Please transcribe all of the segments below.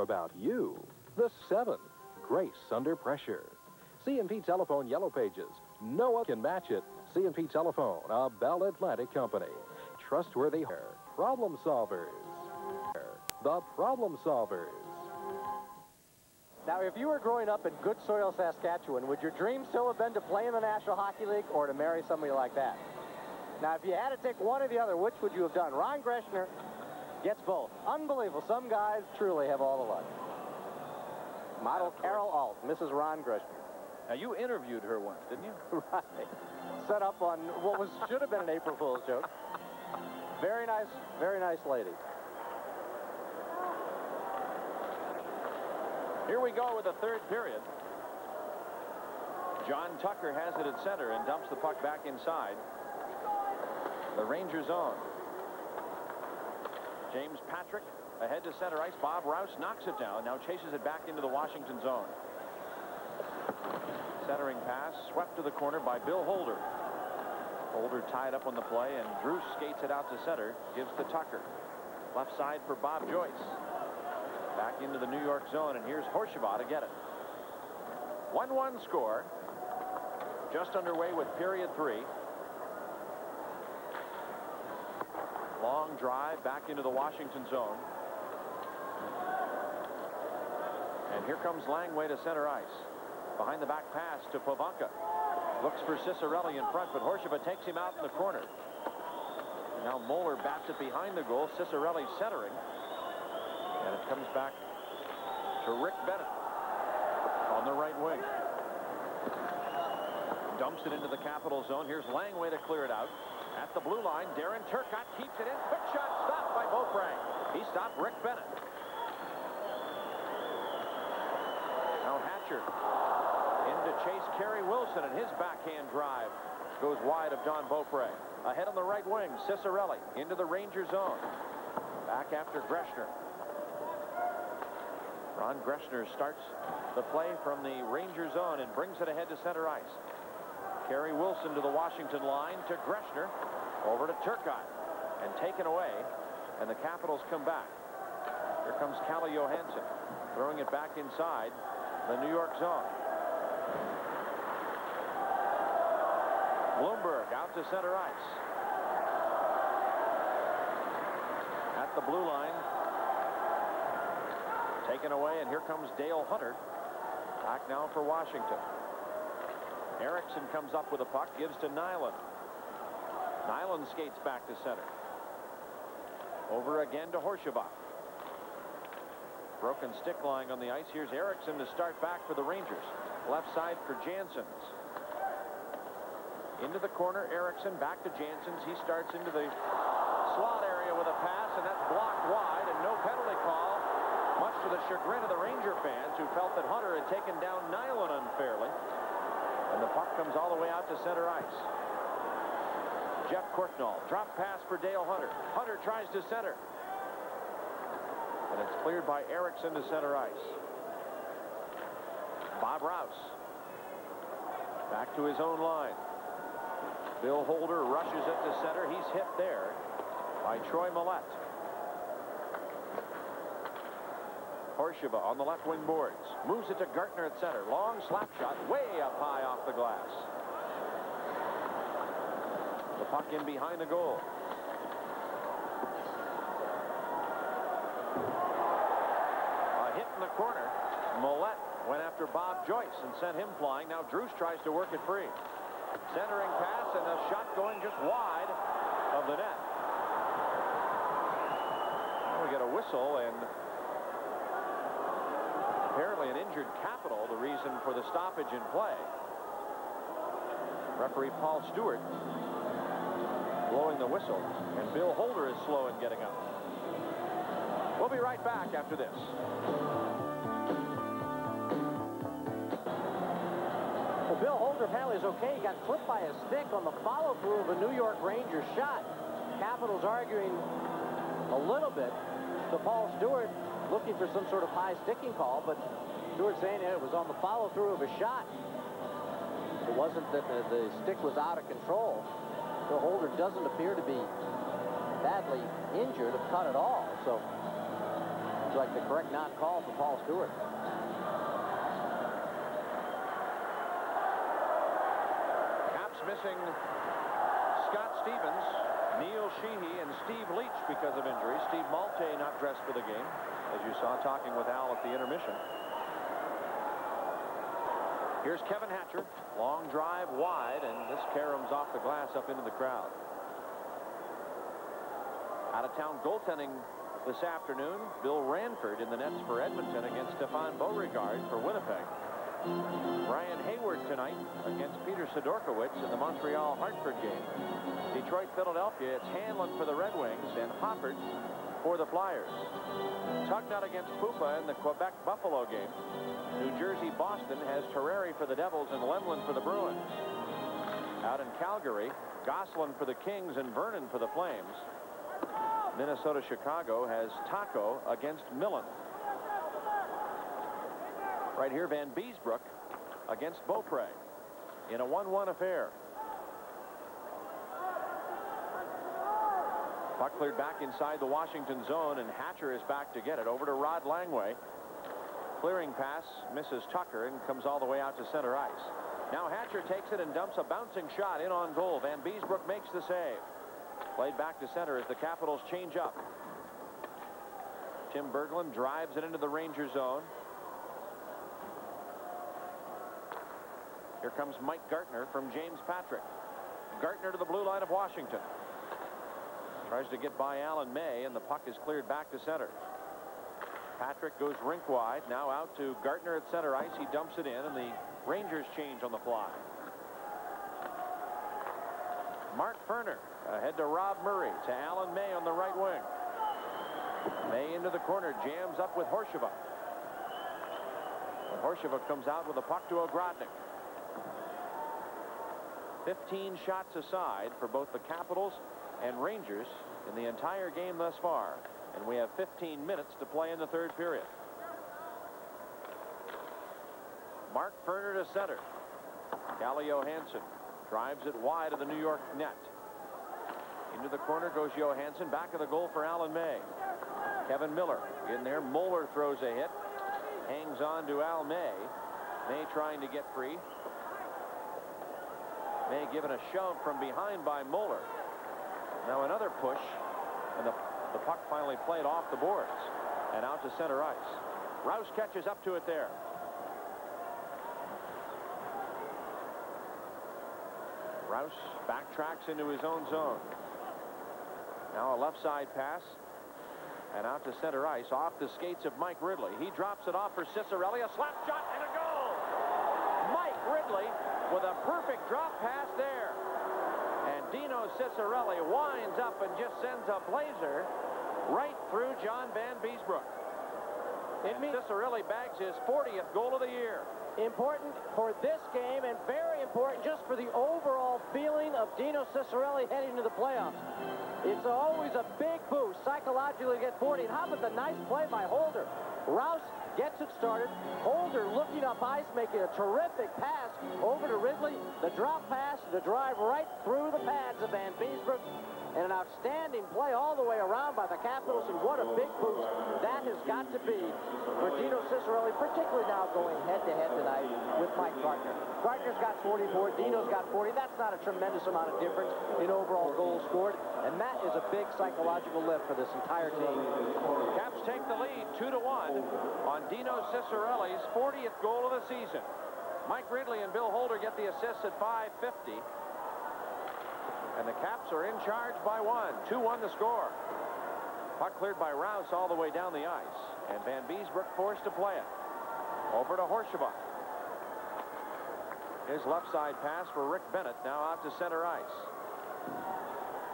about you. The 7, Grace Under Pressure. C&P Telephone Yellow Pages. No one can match it. C&P Telephone, a Bell Atlantic company. Trustworthy problem solvers. The problem solvers. Now, if you were growing up in good soil, Saskatchewan, would your dream still have been to play in the National Hockey League or to marry somebody like that? Now, if you had to take one or the other, which would you have done? Ron Greschner gets both. Unbelievable. Some guys truly have all the luck. Model Carol Alt, Mrs. Ron Greschner. Now, you interviewed her once, didn't you? Right. Set up on what should have been an April Fool's joke. Very nice lady. Here we go with the third period. John Tucker has it at center and dumps the puck back inside the Ranger zone. James Patrick ahead to center ice. Bob Rouse knocks it down, now chases it back into the Washington zone. Centering pass swept to the corner by Bill Holder. Holder tied up on the play, and Drew skates it out to center, gives to Tucker. Left side for Bob Joyce. Back into the New York zone, and here's Horshaw to get it. 1-1 score. Just underway with period 3. Long drive back into the Washington zone. And here comes Langway to center ice. Behind the back pass to Povanka. Looks for Cicerelli in front, but Horshaw takes him out in the corner. Now Moeller bats it behind the goal. Cicerelli centering. And it comes back to Rick Bennett on the right wing. Dumps it into the Capital zone. Here's Langway to clear it out. At the blue line, Darren Turcotte keeps it in. Quick shot stopped by Beaupre. He stopped Rick Bennett. Now Hatcher in to chase Kerry Wilson, and his backhand drive goes wide of Don Beaupre. Ahead on the right wing, Cicerelli into the Ranger zone. Back after Greschner. Ron Greschner starts the play from the Ranger zone and brings it ahead to center ice. Kerry Wilson to the Washington line to Greschner. Over to Turcotte. And taken away. And the Capitals come back. Here comes Calle Johansson. Throwing it back inside the New York zone. Bloomberg out to center ice. At the blue line. Taken away, and here comes Dale Hunter. Back now for Washington. Erickson comes up with a puck, gives to Nyland. Nyland skates back to center. Over again to Horshaw. Broken stick lying on the ice. Here's Erickson to start back for the Rangers. Left side for Janssens. Into the corner, Erickson back to Janssens. He starts into the slot area with a pass, and that's blocked wide, and no penalty call. Much to the chagrin of the Ranger fans who felt that Hunter had taken down Nyland unfairly. And the puck comes all the way out to center ice. Jeff Courtnall, drop pass for Dale Hunter. Hunter tries to center. And it's cleared by Erickson to center ice. Bob Rouse. Back to his own line. Bill Holder rushes it to center. He's hit there by Troy Millette. Horshaw on the left wing boards. Moves it to Gartner at center. Long slap shot way up high off the glass. The puck in behind the goal. A hit in the corner. Millette went after Bob Joyce and sent him flying. Now Druce tries to work it free. Centering pass and a shot going just wide of the net. Now we get a whistle, and apparently an injured Capital, the reason for the stoppage in play. Referee Paul Stewart blowing the whistle, and Bill Holder is slow in getting up. We'll be right back after this. Well, Bill Holder apparently is okay. He got clipped by a stick on the follow-through of a New York Rangers shot. Capitals arguing a little bit to Paul Stewart, looking for some sort of high sticking call, but Stewart saying it was on the follow-through of a shot. It wasn't that the stick was out of control. Bill Holder doesn't appear to be badly injured, if cut at all. So like the correct non-call for Paul Stewart. Caps missing Scott Stevens, Neil Sheehy, and Steve Leach because of injury. Steve Malte not dressed for the game, as you saw talking with Al at the intermission. Here's Kevin Hatcher. Long drive wide, and this caroms off the glass up into the crowd. Out-of-town goaltending this afternoon. Bill Ranford in the nets for Edmonton against Stefan Beauregard for Winnipeg. Ryan Hayward tonight against Peter Sidorkiewicz in the Montreal-Hartford game. Detroit-Philadelphia, it's Hanlon for the Red Wings and Hofford for the Flyers. Tugnut against Pupa in the Quebec-Buffalo game. New Jersey-Boston has Terreri for the Devils and Lemlin for the Bruins. Out in Calgary, Gosselin for the Kings and Vernon for the Flames. Minnesota-Chicago has Taco against Millen. Right here, Van Beesbrook against Beaupre in a 1-1 affair. Puck cleared back inside the Washington zone, and Hatcher is back to get it. Over to Rod Langway. Clearing pass misses Tucker and comes all the way out to center ice. Now Hatcher takes it and dumps a bouncing shot in on goal. Van Beesbrook makes the save. Played back to center as the Capitals change up. Tim Berglund drives it into the Ranger zone. Here comes Mike Gartner from James Patrick. Gartner to the blue line of Washington. Tries to get by Alan May, and the puck is cleared back to center. Patrick goes rink wide. Now out to Gartner at center ice. He dumps it in, and the Rangers change on the fly. Mark Ferner ahead to Rob Murray, to Alan May on the right wing. May into the corner, jams up with Horsheva. And Horsheva comes out with a puck to Ogrodnik. 15 shots aside for both the Capitals and Rangers in the entire game thus far. And we have 15 minutes to play in the third period. Mark Ferner to center. Calle Johansson drives it wide of the New York net. Into the corner goes Johansson. Back of the goal for Alan May. Kevin Miller in there. Moeller throws a hit. Hangs on to Al May. May trying to get free. May given a shove from behind by Moeller. Now another push, and the puck finally played off the boards and out to center ice. Rouse catches up to it there. Rouse backtracks into his own zone. Now a left side pass and out to center ice off the skates of Mike Ridley. He drops it off for Ciccarelli. A slap shot and a goal. Mike Ridley with a perfect drop pass there. And Dino Ciccarelli winds up and just sends a blazer right through John Van Beesbrook. Ciccarelli bags his 40th goal of the year. Important for this game and very important just for the overall feeling of Dino Ciccarelli heading to the playoffs. It's always a big boost psychologically to get 40. And how about the nice play by Holder? Rouse gets it started. Holder looking up ice, making a terrific pass over to Ridley. The drop pass, the drive right through the pads of Van Beesbrook. And an outstanding play all the way around by the Capitals, and what a big boost that has got to be for Dino Ciccarelli, particularly now going head-to-head tonight with Mike Gartner. Gartner's got 44, Dino's got 40. That's not a tremendous amount of difference in overall goals scored, and that is a big psychological lift for this entire team. Caps take the lead 2-1 on Dino Ciccarelli's 40th goal of the season. Mike Ridley and Bill Holder get the assists at 5:50. And the Caps are in charge by 1. 2-1 the score. Puck cleared by Rouse all the way down the ice. And Van Beesbrook forced to play it. Over to Horsheva. His left side pass for Rick Bennett. Now out to center ice.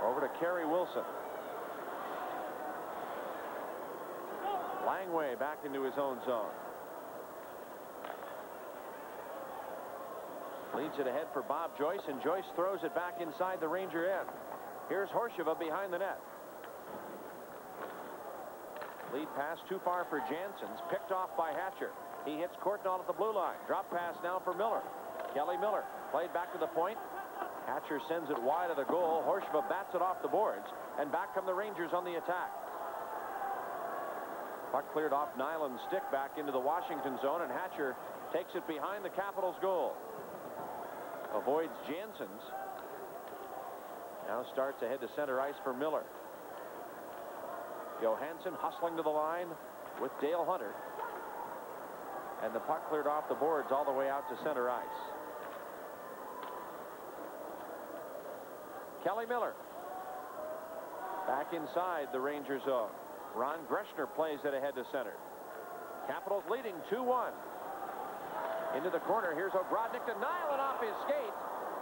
Over to Kerry Wilson. Langway back into his own zone. Leads it ahead for Bob Joyce, and Joyce throws it back inside the Ranger end. Here's Horsheva behind the net. Lead pass too far for Janssens, picked off by Hatcher. He hits Courtnall at the blue line. Drop pass now for Miller. Kelly Miller played back to the point. Hatcher sends it wide of the goal. Horsheva bats it off the boards, and back come the Rangers on the attack. Puck cleared off Nyland's stick back into the Washington zone, and Hatcher takes it behind the Capitals' goal. Avoids Jansen's. Now starts ahead to center ice for Miller. Johansson hustling to the line with Dale Hunter. And the puck cleared off the boards all the way out to center ice. Kelly Miller back inside the Rangers zone. Ron Greshner plays it ahead to center. Capitals leading 2-1. Into the corner. Here's Obradnik to Nyland off his skate.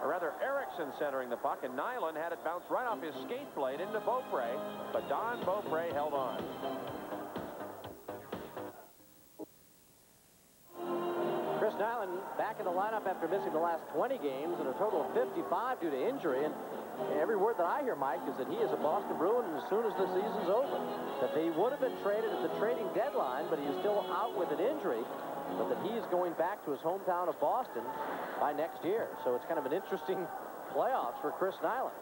Or rather, Erickson centering the puck, and Nyland had it bounce right off his skate blade into Beaupre, but Don Beaupre held on. Chris Nyland back in the lineup after missing the last 20 games and a total of 55 due to injury. And every word that I hear, Mike, is that he is a Boston Bruin as soon as the season's over. That they would have been traded at the trading deadline, but he is still out with an injury. But that he is going back to his hometown of Boston by next year. So it's kind of an interesting playoffs for Chris Nyland.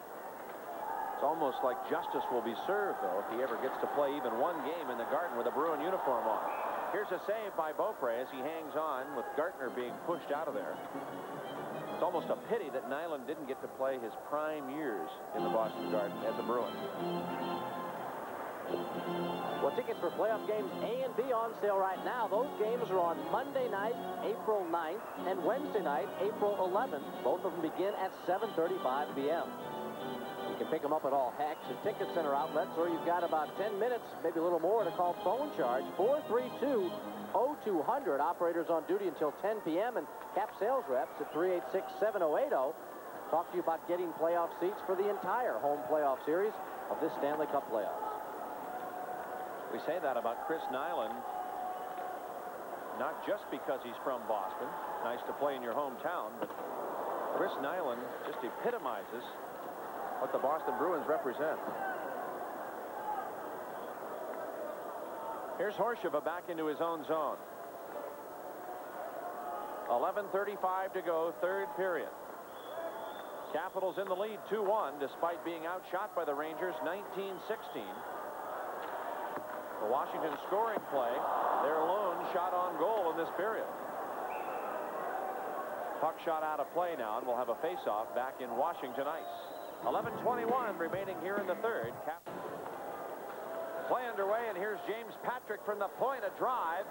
It's almost like justice will be served, though, if he ever gets to play even one game in the Garden with a Bruin uniform on. Here's a save by Beaupre as he hangs on with Gartner being pushed out of there. It's almost a pity that Nyland didn't get to play his prime years in the Boston Garden as a Bruin. Well, tickets for playoff games A and B on sale right now. Those games are on Monday night, April 9th, and Wednesday night, April 11th. Both of them begin at 7:35 p.m. You can pick them up at all Hex and Ticket Center outlets, or you've got about 10 minutes, maybe a little more, to call phone charge 432-0200. Operators on duty until 10 p.m. and Cap sales reps at 386-7080. Talk to you about getting playoff seats for the entire home playoff series of this Stanley Cup playoffs. We say that about Chris Nyland, not just because he's from Boston. Nice to play in your hometown, but Chris Nyland just epitomizes what the Boston Bruins represent. Here's Horsheva back into his own zone. 11:35 to go, third period. Capitals in the lead 2-1 despite being outshot by the Rangers 19-16. The Washington scoring play, their lone shot on goal in this period. Puck shot out of play now, and we'll have a face-off back in Washington ice. 11:21 remaining here in the third. Play underway, and here's James Patrick from the point, a drive.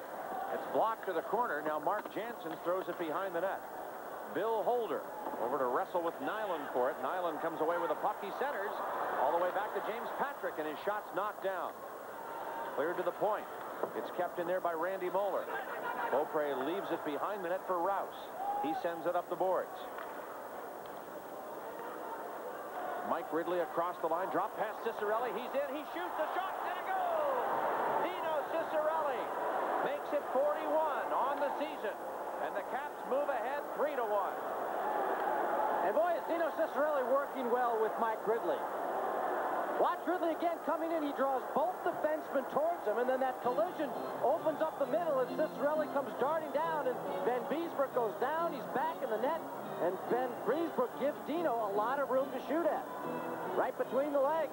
It's blocked to the corner. Now Mark Jansen throws it behind the net. Bill Holder over to wrestle with Nyland for it. Nyland comes away with a puck. He centers all the way back to James Patrick, and his shot's knocked down. Cleared to the point. It's kept in there by Randy Moeller. Beaupre leaves it behind the net for Rouse. He sends it up the boards. Mike Ridley across the line. Drop past Ciccarelli. He's in. He shoots the shot and a goal! Dino Ciccarelli makes it 41 on the season. And the Caps move ahead 3-1. And boy, is Dino Ciccarelli working well with Mike Ridley. Watch Ridley again coming in. He draws both defensemen towards him, and then that collision opens up the middle as Ciccarelli comes darting down, and Van Beesbrook goes down. He's back in the net, and Van Beesbrook gives Dino a lot of room to shoot at, right between the legs.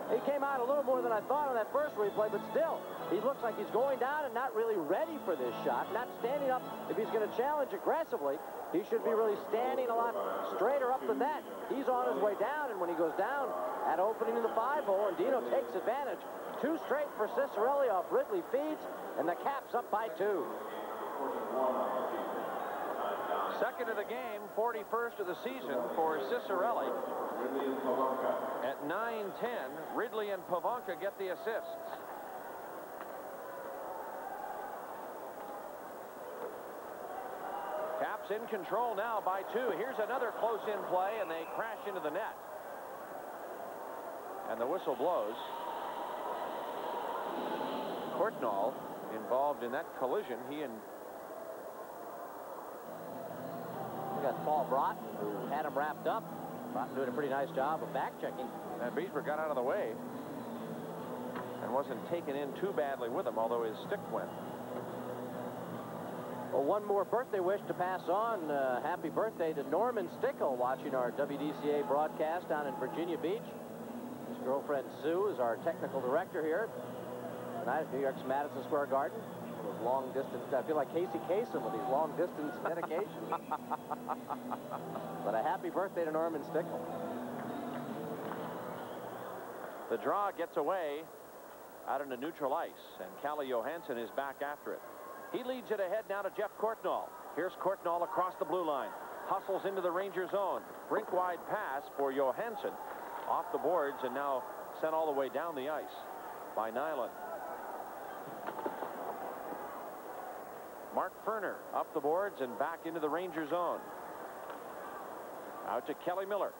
He came out a little more than I thought on that first replay, but still, he looks like he's going down and not really ready for this shot, not standing up. If he's going to challenge aggressively, he should be really standing a lot straighter up the net. He's on his way down, and when he goes down, at opening in the 5-hole, and Dino takes advantage. 2 straight for Ciccarelli off Ridley feeds, and the Caps up by 2. Second of the game, 41st of the season for Ciccarelli. At 9:10, Ridley and Pivonka get the assists. Caps in control now by 2. Here's another close-in play, and they crash into the net. And the whistle blows. Courtnall involved in that collision. He got Paul Broughton, who had him wrapped up. Broughton doing a pretty nice job of back-checking. And Beesbrook got out of the way and wasn't taken in too badly with him, although his stick went. Well, one more birthday wish to pass on. Happy birthday to Norman Stickle, watching our WDCA broadcast down in Virginia Beach. His girlfriend Sue is our technical director here. tonight at New York's Madison Square Garden. Those long distance, I feel like Casey Kasem with these long distance dedications. But a happy birthday to Norman Stickle. The draw gets away out into neutral ice, and Calle Johansson is back after it. He leads it ahead now to Jeff Courtnall. Here's Courtnall across the blue line. Hustles into the Ranger zone. Rink-wide pass for Johansson. Off the boards and now sent all the way down the ice by Nyland. Mark Ferner up the boards and back into the Ranger zone. Out to Kelly Miller.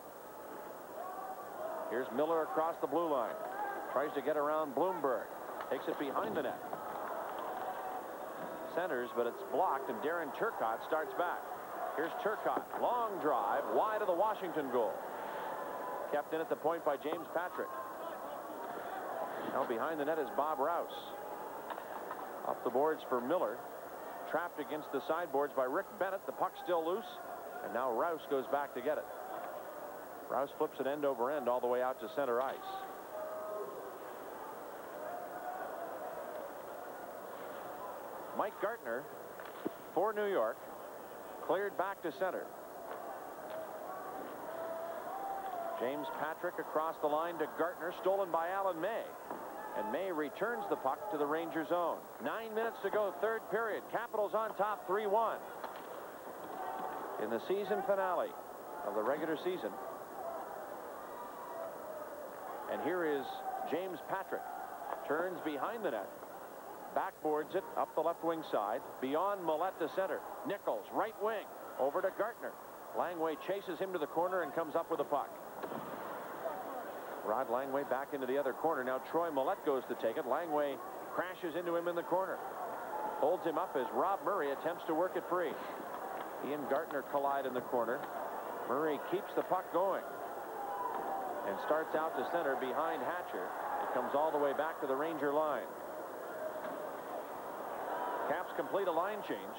Here's Miller across the blue line. Tries to get around Bloomberg. Takes it behind the net. Centers, but it's blocked, and Darren Turcotte starts back. Here's Turcotte. Long drive, wide of the Washington goal. Kept in at the point by James Patrick. Now behind the net is Bob Rouse. Up the boards for Miller. Trapped against the sideboards by Rick Bennett. The puck still loose, and now Rouse goes back to get it. Rouse flips it end over end all the way out to center ice. Mike Gartner for New York, cleared back to center. James Patrick across the line to Gartner, stolen by Alan May. And May returns the puck to the Ranger zone. 9 minutes to go, third period. Capitals on top, 3-1. In the season finale of the regular season. And here is James Patrick. Turns behind the net. Backboards it up the left wing side. Beyond Millette to center. Nichols, right wing. Over to Gartner. Langway chases him to the corner and comes up with the puck. Rod Langway back into the other corner. Now Troy Millette goes to take it. Langway crashes into him in the corner. Holds him up as Rob Murray attempts to work it free. He and Gartner collide in the corner. Murray keeps the puck going and starts out to center behind Hatcher. It comes all the way back to the Ranger line. Caps complete a line change.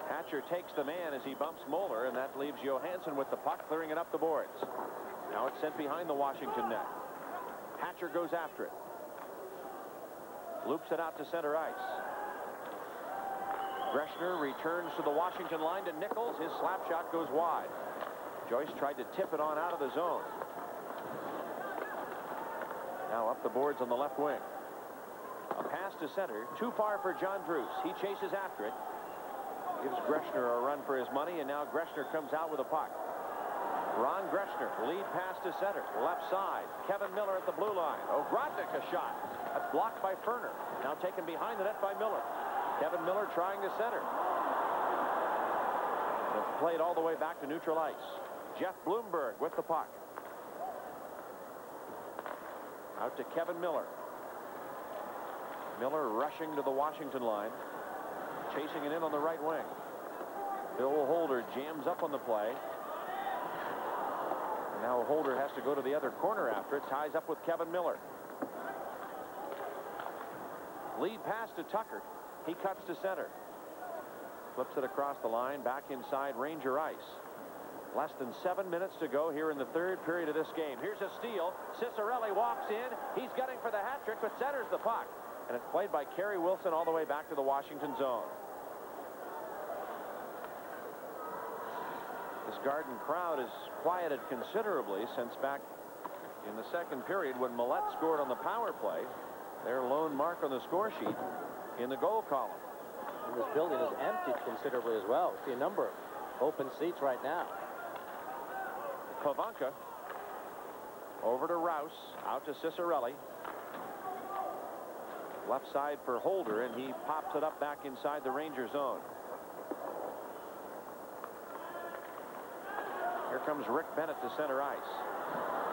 Hatcher takes the man as he bumps Moeller, and that leaves Johansson with the puck, clearing it up the boards. Now it's sent behind the Washington net. Hatcher goes after it. Loops it out to center ice. Greshner returns to the Washington line to Nichols. His slap shot goes wide. Joyce tried to tip it on out of the zone. Now up the boards on the left wing. A pass to center, too far for John Druce. He chases after it. Gives Greshner a run for his money, and now Greshner comes out with a puck. Ron Greshner, lead pass to center, left side. Kevin Miller at the blue line. Ogrodnik a shot. That's blocked by Ferner. Now taken behind the net by Miller. Kevin Miller trying to center. It's played all the way back to neutral ice. Jeff Bloomberg with the puck. Out to Kevin Miller. Miller rushing to the Washington line. Chasing it in on the right wing. Bill Holder jams up on the play. And now Holder has to go to the other corner after it. Ties up with Kevin Miller. Lead pass to Tucker. He cuts to center. Flips it across the line, back inside Ranger ice. Less than 7 minutes to go here in the third period of this game. Here's a steal. Ciccarelli walks in. He's gunning for the hat trick, but centers the puck. And it's played by Kerry Wilson all the way back to the Washington zone. This Garden crowd has quieted considerably since back in the second period when Millette scored on the power play. Their lone mark on the score sheet in the goal column. And this building is emptied considerably as well. We see a number of open seats right now. Pavanka over to Rouse, out to Ciccarelli. Left side for Holder, and he pops it up back inside the Ranger zone. Here comes Rick Bennett to center ice.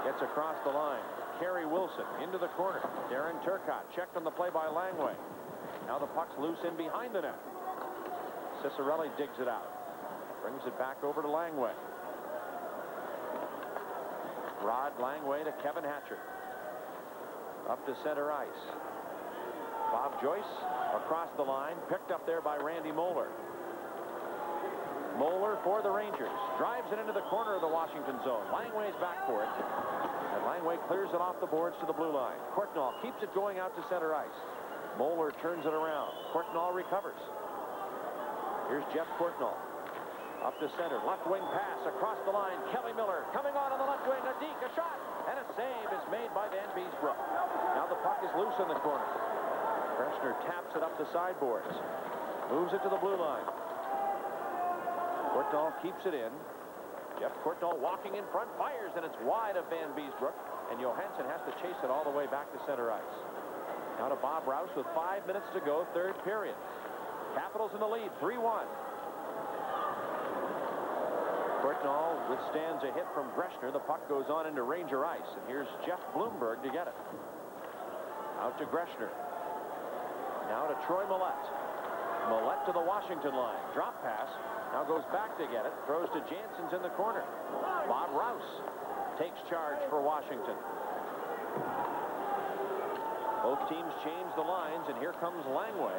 Gets across the line. Kerry Wilson into the corner. Darren Turcotte checked on the play by Langway. Now the puck's loose in behind the net. Ciccarelli digs it out. Brings it back over to Langway. Rod Langway to Kevin Hatcher. Up to center ice. Bob Joyce across the line. Picked up there by Randy Moeller. Moeller for the Rangers. Drives it into the corner of the Washington zone. Langway's back for it. And Langway clears it off the boards to the blue line. Courtnall keeps it going out to center ice. Moeller turns it around. Courtnall recovers. Here's Jeff Courtnall. Up to center. Left wing pass across the line. Kelly Miller coming on the left wing. A deke, a shot. And a save is made by Van Beesbrook. Now the puck is loose in the corner. Greshner taps it up the sideboards. Moves it to the blue line. Courtnall keeps it in. Jeff Courtnall walking in front, fires, and it's wide of Van Beesbrook. And Johansson has to chase it all the way back to center ice. Now to Bob Rouse with 5 minutes to go, third period. Capitals in the lead, 3-1. Courtnall withstands a hit from Greshner. The puck goes on into Ranger ice. And here's Jeff Bloomberg to get it. Out to Greshner. Now to Troy Millette. Millette to the Washington line. Drop pass. Now goes back to get it. Throws to Jansen's in the corner. Bob Rouse takes charge for Washington. Both teams change the lines, and here comes Langway.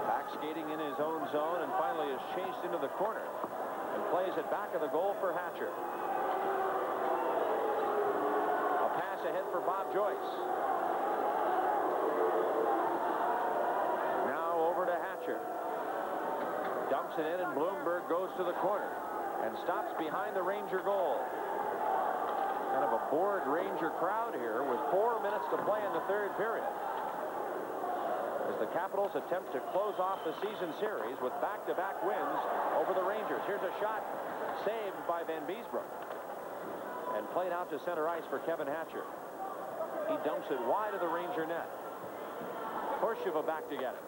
Back skating in his own zone, and finally is chased into the corner and plays it back of the goal for Hatcher. A pass ahead for Bob Joyce. Now over to Hatcher. Dumps it in, and Bloomberg goes to the corner and stops behind the Ranger goal. Kind of a bored Ranger crowd here with 4 minutes to play in the third period, as the Capitals attempt to close off the season series with back-to-back wins over the Rangers. Here's a shot saved by Van Beesbrook and played out to center ice for Kevin Hatcher. He dumps it wide of the Ranger net. Horshiva back to get it.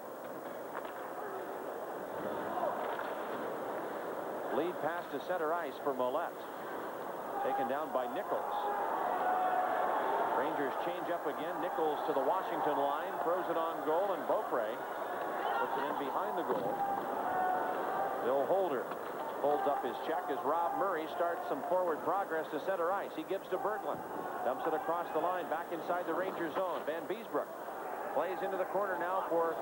Lead pass to center ice for Millette. Taken down by Nichols. Rangers change up again. Nichols to the Washington line. Throws it on goal, and Beaupre puts it in behind the goal. Bill Holder holds up his check as Rob Murray starts some forward progress to center ice. He gives to Berglund. Dumps it across the line back inside the Ranger zone. Van Beesbrook plays into the corner now for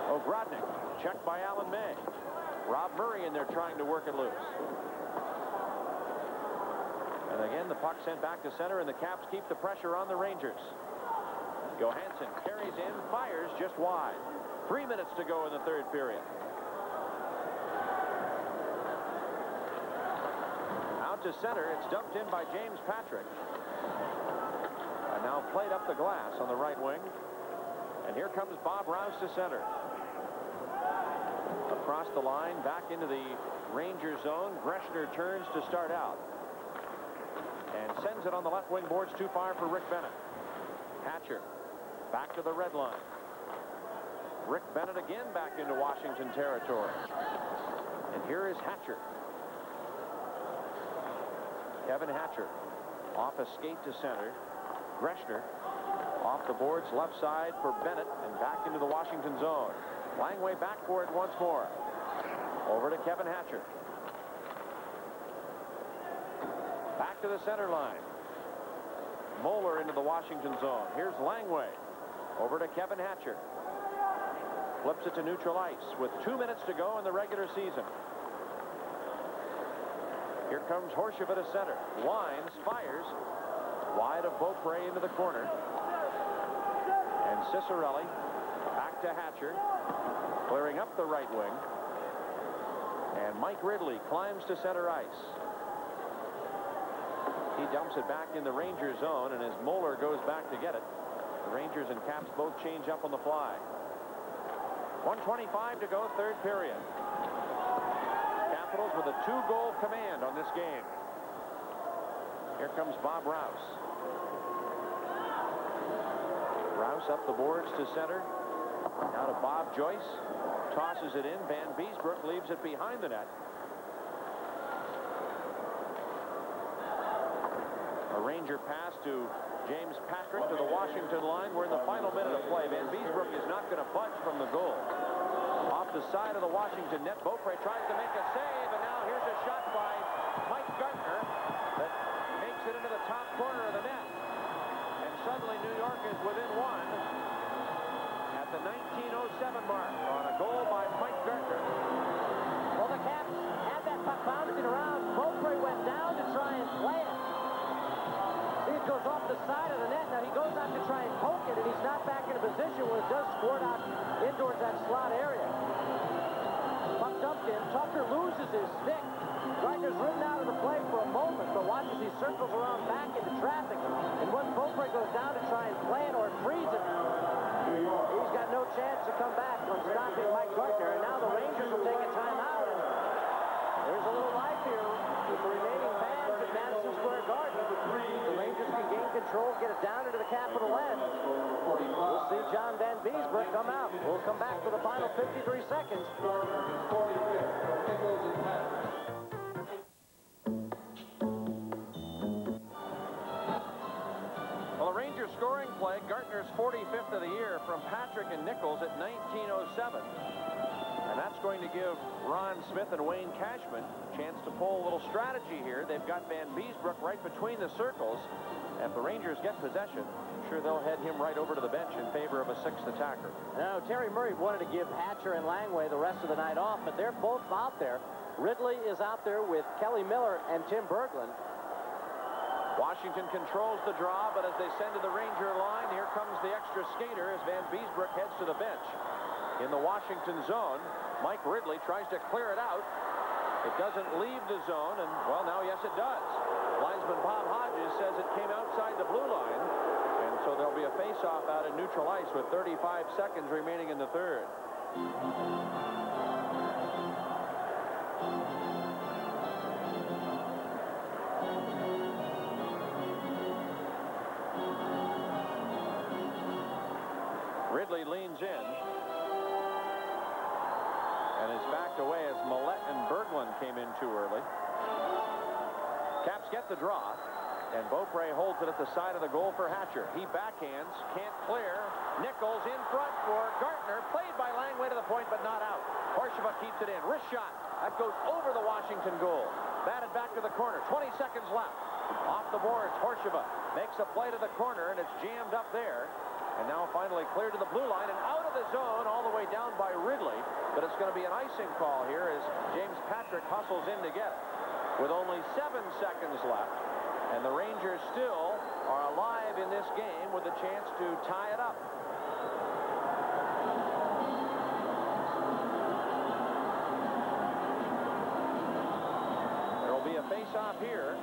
Ogrodnik. Checked by Alan May. Rob Murray in there trying to work it loose. And again, the puck sent back to center, and the Caps keep the pressure on the Rangers. Johansson carries in, fires just wide. 3 minutes to go in the third period. Out to center, it's dumped in by James Patrick. And now played up the glass on the right wing. And here comes Bob Rouse to center. Across the line, back into the Ranger zone. Greshner turns to start out. And sends it on the left wing boards too far for Rick Bennett. Hatcher back to the red line. Rick Bennett again back into Washington territory. And here is Hatcher. Kevin Hatcher off a skate to center. Greshner off the boards left side for Bennett and back into the Washington zone. Langway back for it once more. Over to Kevin Hatcher. Back to the center line. Moeller into the Washington zone. Here's Langway. Over to Kevin Hatcher. Flips it to neutral ice with 2 minutes to go in the regular season. Here comes Horshiva to center. Lines, fires. Wide of Beaupre into the corner. And Cicerelli back to Hatcher. Clearing up the right wing. And Mike Ridley climbs to center ice. He dumps it back in the Ranger zone, and as Moeller goes back to get it, the Rangers and Caps both change up on the fly. 1:25 to go, third period. Capitals with a 2-goal command on this game. Here comes Bob Rouse. Rouse up the boards to center. Now to Bob Joyce. Tosses it in. Van Beesbrook leaves it behind the net. A Ranger pass to James Patrick to the Washington line. We're in the final minute of play. Van Beesbrook is not going to budge from the goal. Off the side of the Washington net, Beaupre tries to make a save, and now here's a shot by Mike Gartner that makes it into the top corner of the net. And suddenly New York is within one at the 19:07 mark on a goal by Mike Gartner. the side of the net. Now he goes out to try and poke it, and he's not back in a position where it does squirt out in towards that slot area. Puck dumped in. Tucker loses his stick. Gardner's ridden out of the play for a moment, but watch as he circles around back into traffic. And once Beaupre goes down to try and play it or freeze it, he's got no chance to come back from stopping Mike Gardner. And now the Rangers will take a timeout. And there's a little life here with the remaining fans at Madison Square Garden. The Rangers can gain control, get it down into the capital end. We'll see John Van Beesbroek come out. We'll come back for the final 53 seconds. Well, the Rangers scoring play, Gartner's 45th of the year from Patrick and Nichols at 1907. And that's going to give Ron Smith and Wayne Cashman a chance to pull a little strategy here. They've got Van Beesbroek right between the circles. And if the Rangers get possession, I'm sure they'll head him right over to the bench in favor of a sixth attacker. Now, Terry Murray wanted to give Hatcher and Langway the rest of the night off, but they're both out there. Ridley is out there with Kelly Miller and Tim Berglund. Washington controls the draw, but as they send to the Ranger line, here comes the extra skater as Van Beesbroek heads to the bench. In the Washington zone, Mike Ridley tries to clear it out. It doesn't leave the zone, and, well, now, yes, it does. Linesman Bob Hodges says it came outside the blue line, and so there'll be a face-off out in neutral ice with 35 seconds remaining in the third. Ridley leans in and is backed away as Millette and Berglund came in too early. Caps get the draw, and Beaupre holds it at the side of the goal for Hatcher. He backhands, can't clear. Nichols in front for Gartner, played by Langway to the point, but not out. Horseva keeps it in. Wrist shot. That goes over the Washington goal. Batted back to the corner. 20 seconds left. Off the boards, Horseva makes a play to the corner, and it's jammed up there. And now finally cleared to the blue line and out of the zone all the way down by Ridley. But it's going to be an icing call here as James Patrick hustles in to get it. With only 7 seconds left. And the Rangers still are alive in this game with a chance to tie it up. There will be a face-off here.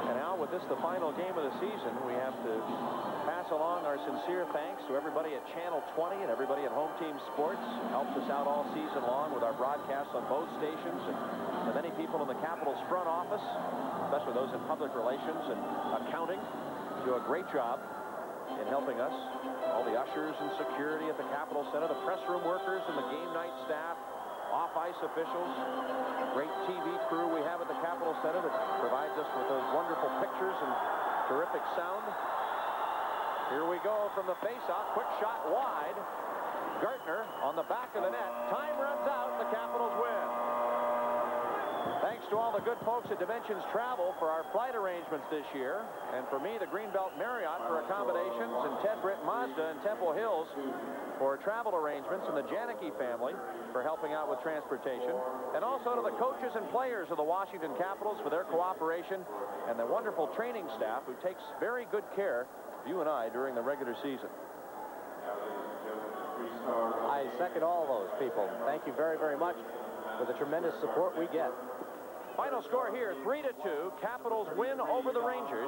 And now with this the final game of the season, we have to pass along our sincere thanks to everybody at Channel 20 and everybody at Home Team Sports. Helped us out all season long with our broadcasts on both stations, and the many people in the Capitals front office, especially those in public relations and accounting, do a great job in helping us. All the ushers and security at the Capitol Center, the press room workers and the game night staff, off-ice officials, great TV crew we have at the Capitol Center that provides us with those wonderful pictures and terrific sound. Here we go from the face-off. Quick shot wide. Gartner on the back of the net. Time runs out. The Capitals win. Thanks to all the good folks at Dimensions Travel for our flight arrangements this year. And for me, the Greenbelt Marriott for accommodations, and Ted Britt Mazda in Temple Hills for travel arrangements, and the Janicki family for helping out with transportation. And also to the coaches and players of the Washington Capitals for their cooperation, and the wonderful training staff who takes very good care of you and I during the regular season. I second all those people. Thank you very, very much for the tremendous support we get. Final score here, 3-2. Capitals win over the Rangers,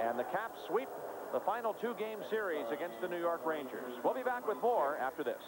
and the Caps sweep the final 2-game series against the New York Rangers. We'll be back with more after this.